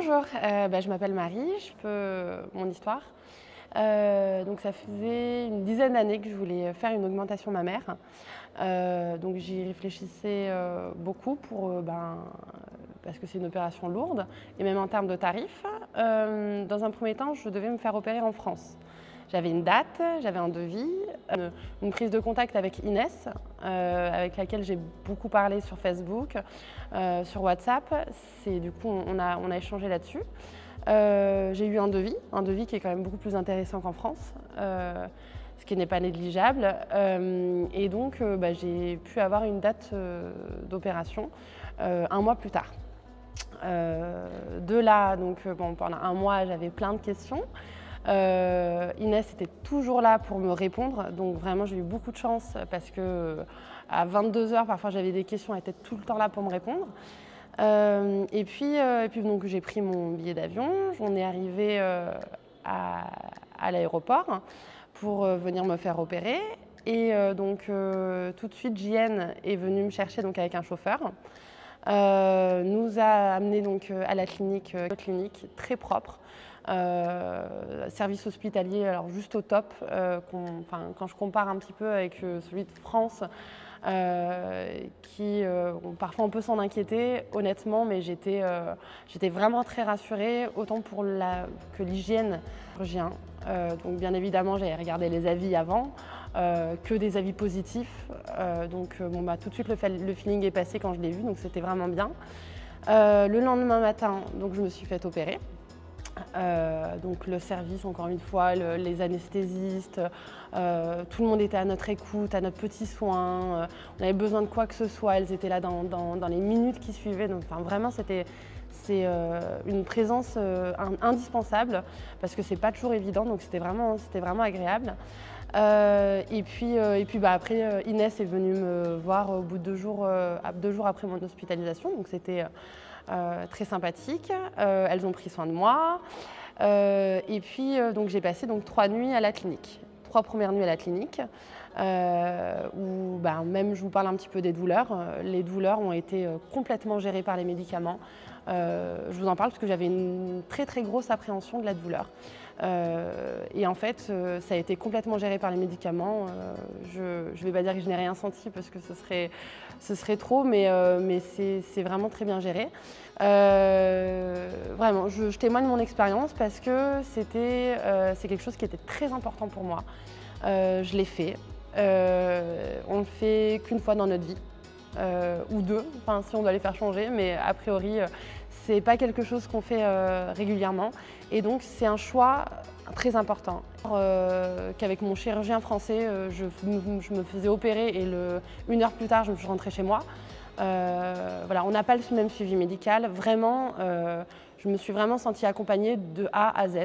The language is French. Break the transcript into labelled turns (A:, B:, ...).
A: Bonjour, je m'appelle Marie, mon histoire. Donc ça faisait une dizaine d'années que je voulais faire une augmentation mammaire. Donc j'y réfléchissais beaucoup parce que c'est une opération lourde et même en termes de tarifs. Dans un premier temps, je devais me faire opérer en France. J'avais une date, j'avais un devis, une prise de contact avec Inès, avec laquelle j'ai beaucoup parlé sur Facebook, sur WhatsApp. Du coup, on a échangé là-dessus. J'ai eu un devis qui est quand même beaucoup plus intéressant qu'en France, ce qui n'est pas négligeable. Et donc, j'ai pu avoir une date d'opération un mois plus tard. De là, pendant un mois, j'avais plein de questions. Inès était toujours là pour me répondre, donc vraiment j'ai eu beaucoup de chance parce que à 22 h, parfois j'avais des questions, elle était tout le temps là pour me répondre. Et puis donc j'ai pris mon billet d'avion, on est arrivé à l'aéroport pour venir me faire opérer. Et tout de suite JN est venu me chercher donc, avec un chauffeur. Nous a amenés donc à la clinique très propre. Service hospitalier alors juste au top, quand je compare un petit peu avec celui de France, parfois on peut s'en inquiéter honnêtement, mais j'étais vraiment très rassurée, autant pour que l'hygiène chirurgien. Donc bien évidemment j'avais regardé les avis avant, que des avis positifs, tout de suite le feeling est passé quand je l'ai vu, donc c'était vraiment bien. Le lendemain matin, donc je me suis fait opérer. Donc le service, encore une fois, les anesthésistes, tout le monde était à notre écoute, à notre petit soin. On avait besoin de quoi que ce soit, elles étaient là dans les minutes qui suivaient. Donc vraiment, c'est une présence indispensable parce que c'est pas toujours évident. Donc c'était vraiment agréable. Après, Inès est venue me voir au bout de 2 jours après mon hospitalisation. Donc c'était très sympathique. Elles ont pris soin de moi. Donc j'ai passé 3 nuits à la clinique. 3 premières nuits à la clinique où même je vous parle un petit peu des douleurs. Les douleurs ont été complètement gérées par les médicaments. Je vous en parle parce que j'avais une très très grosse appréhension de la douleur. Et en fait, ça a été complètement géré par les médicaments. Je ne vais pas dire que je n'ai rien senti parce que ce serait trop, mais c'est vraiment très bien géré. Vraiment, je témoigne de mon expérience parce que c'est quelque chose qui était très important pour moi. Je l'ai fait. On ne le fait qu'une fois dans notre vie, ou 2, si on doit les faire changer, mais a priori, c'est pas quelque chose qu'on fait régulièrement. Et donc, c'est un choix très important. Qu'avec mon chirurgien français, je me faisais opérer et 1 heure plus tard, je suis rentrée chez moi. On n'a pas le même suivi médical. Vraiment, je me suis vraiment sentie accompagnée de A à Z.